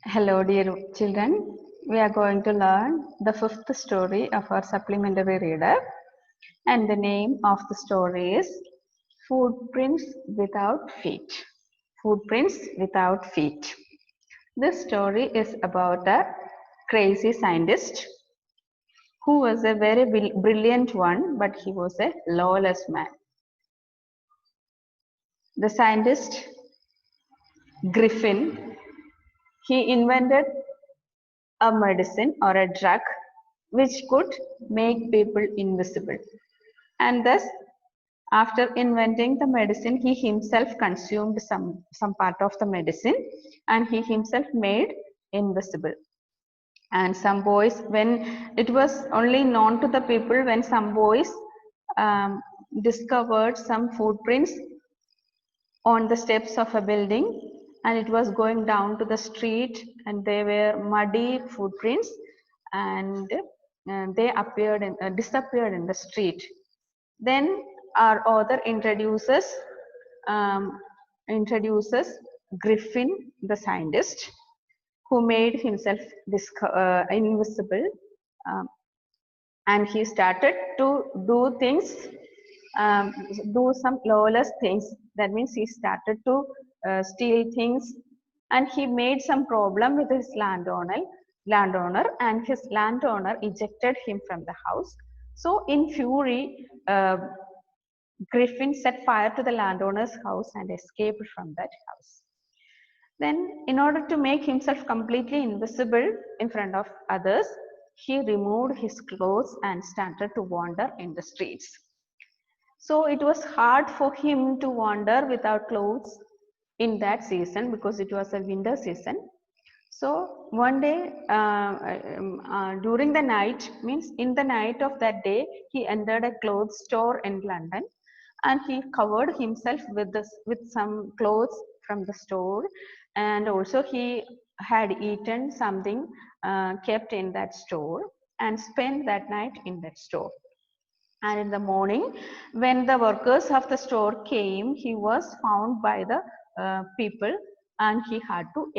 Hello, dear children. We are going to learn the fifth story of our supplementary reader, and the name of the story is Footprints Without Feet. Footprints Without Feet. This story is about a crazy scientist who was a very brilliant one, but he was a lawless man. The scientist Griffin, he invented a medicine or a drug which could make people invisible. And thus, after inventing the medicine, he himself consumed some part of the medicine and he himself made invisible. And some boys, when it was only known to the people, when some boys um, discovered some footprints on the steps of a building and it was going down to the street and they were muddy footprints and they disappeared in the street. Then our author um, introduces Griffin the scientist who made himself invisible, um, and he started to do things, um, do some lawless things. That means he started to steal things, and he made some problem with his landowner, and his landowner ejected him from the house. So in fury, Griffin set fire to the landowner's house and escaped from that house. Then, in order to make himself completely invisible in front of others, he removed his clothes and started to wander in the streets. So it was hard for him to wander without clothes in that season because it was a winter season. So one day during the night, means in the night of that day, he entered a clothes store in London and he covered himself with some clothes from the store, and also he had eaten something kept in that store and spent that night in that store. And in the morning, when the workers of the store came, he was found by the people, and he had to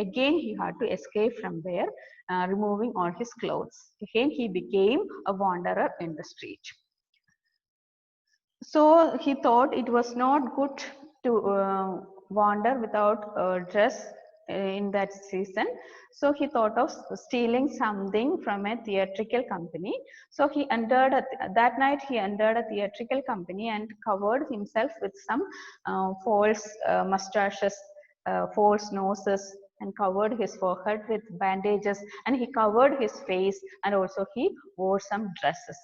escape from there, removing all his clothes. Again, he became a wanderer in the street. So he thought it was not good to wander without a dress in that season. So he thought of stealing something from a theatrical company. So that night he entered a theatrical company and covered himself with some false mustaches, false noses, and covered his forehead with bandages, and he covered his face, and also he wore some dresses.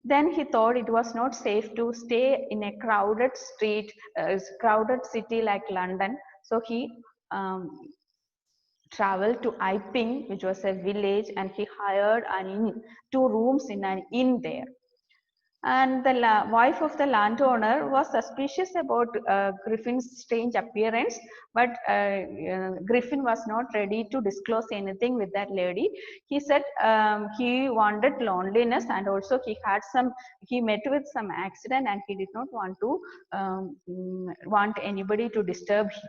Then he thought it was not safe to stay in a crowded city like London. So he um, traveled to Iping, which was a village, and he hired two rooms in an inn there. And the wife of the landowner was suspicious about Griffin's strange appearance, but Griffin was not ready to disclose anything with that lady. He said he wanted loneliness, and also he met with some accident, and he did not want anybody to disturb him.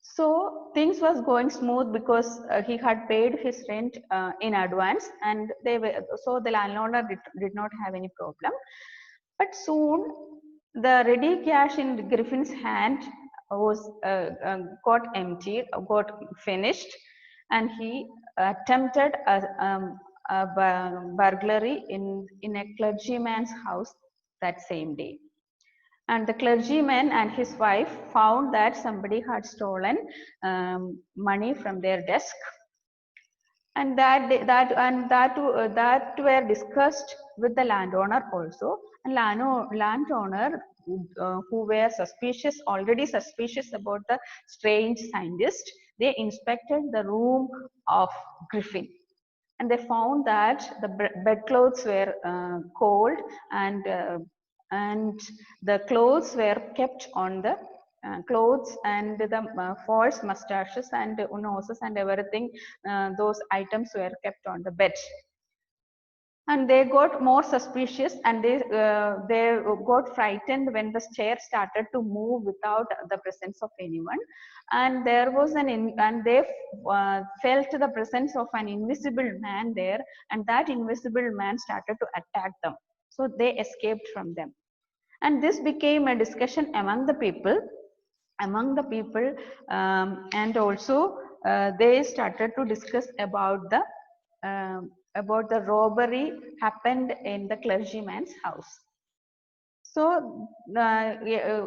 So things was going smooth because he had paid his rent in advance, and so the landowner did not have any problem. But soon the ready cash in Griffin's hand was got emptied, got finished, and he attempted a burglary in a clergyman's house that same day. And the clergyman and his wife found that somebody had stolen money from their desk, and that were discussed with the landowner also. And landowner who were already suspicious about the strange scientist, they inspected the room of Griffin, and they found that the bedclothes were cold, and the clothes were kept on the clothes, and the false mustaches and noses and everything, those items were kept on the bed. and they got more suspicious, and they got frightened when the chair started to move without the presence of anyone, and there was and they felt the presence of an invisible man there, and that invisible man started to attack them, so they escaped from them. And this became a discussion among the people, and also they started to discuss about the robbery happened in the clergyman's house. So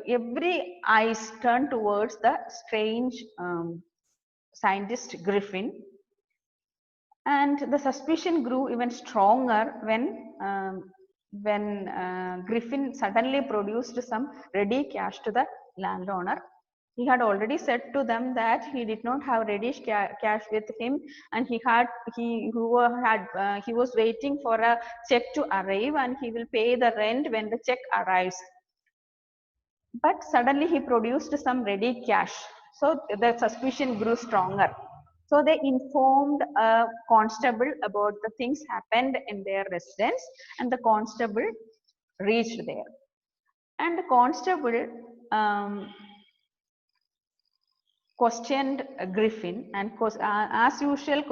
every eyes turned towards the strange scientist Griffin, and the suspicion grew even stronger when Griffin suddenly produced some ready cash to the landowner. He had already said to them that he did not have ready cash with him, and he was waiting for a check to arrive, and he will pay the rent when the check arrives. But suddenly he produced some ready cash, so the suspicion grew stronger. So they informed a constable about the things happened in their residence, and the constable reached there. And the constable questioned Griffin, and as usual,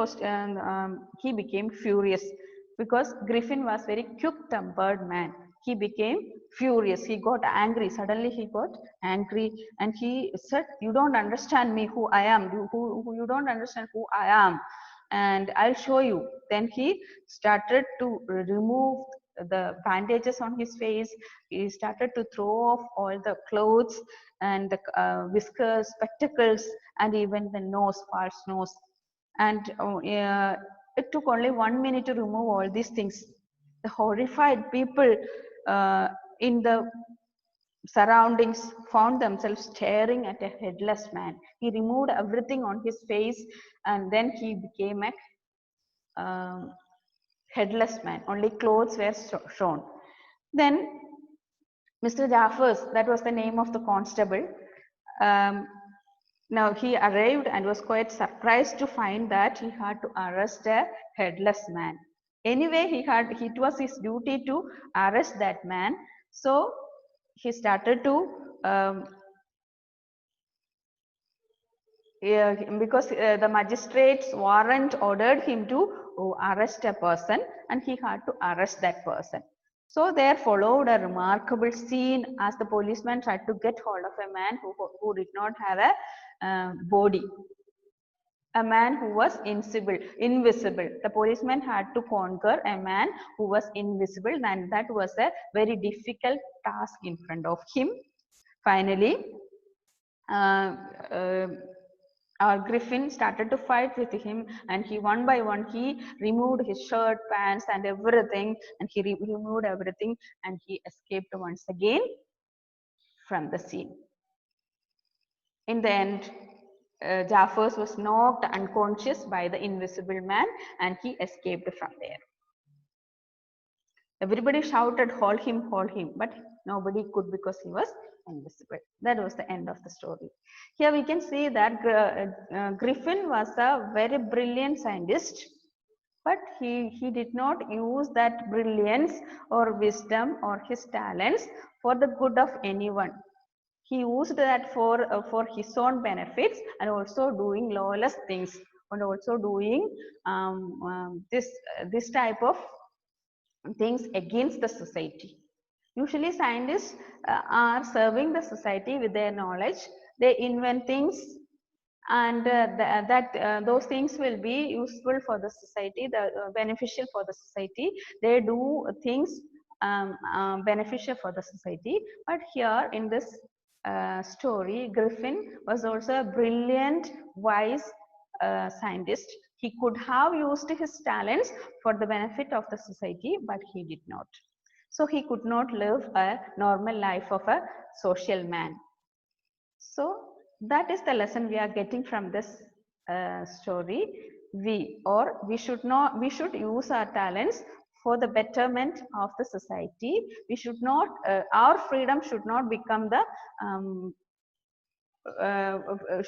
he became furious because Griffin was very quick-tempered man. He became furious. He got angry. Suddenly, he got angry, and he said, "You don't understand me, who I am. You don't understand who I am, and I'll show you." Then he started to remove the bandages on his face. He started to throw off all the clothes and the whiskers, spectacles, and even the nose, false nose. And it took only 1 minute to remove all these things. The horrified people uh, in the surroundings found themselves staring at a headless man. He removed everything on his face, and then he became a headless man. Only clothes were shown. Then Mr. Jaffers, that was the name of the constable. Um, Now he arrived and was quite surprised to find that he had to arrest a headless man. Anyway, it was his duty to arrest that man. So he started to um, yeah, because the magistrate's warrant ordered him to arrest a person, and he had to arrest that person. So there followed a remarkable scene as the policeman tried to get hold of a man who did not have a body, a man who was invisible. The policeman had to conquer a man who was invisible, and that was a very difficult task in front of him. Finally, uh, uh, our Griffin started to fight with him, and he one by one he removed his shirt, pants, and everything, and he removed everything, and he escaped once again from the scene. In the end, Jaffers was knocked unconscious by the invisible man, and he escaped from there. Everybody shouted, hold him, but nobody could because he was invisible. That was the end of the story. Here we can see that Griffin was a very brilliant scientist, but he did not use that brilliance or wisdom or his talents for the good of anyone. He used that for his own benefits, and also doing lawless things, and also doing this type of things against the society. Usually scientists are serving the society with their knowledge. They invent things, and those things will be useful for the society, beneficial for the society. They do things beneficial for the society. But here in this story, Griffin was also a brilliant, wise scientist. He could have used his talents for the benefit of the society, but he did not. So he could not live a normal life of a social man. So that is the lesson we are getting from this story. We should use our talents for the betterment of the society. We should not, our freedom should not become the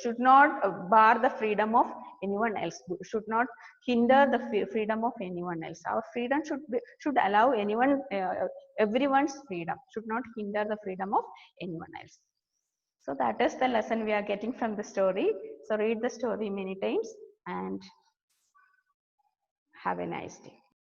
should not bar the freedom of anyone else, should not hinder the freedom of anyone else. Our freedom should allow anyone, everyone's freedom, should not hinder the freedom of anyone else. So that is the lesson we are getting from the story. So read the story many times and have a nice day.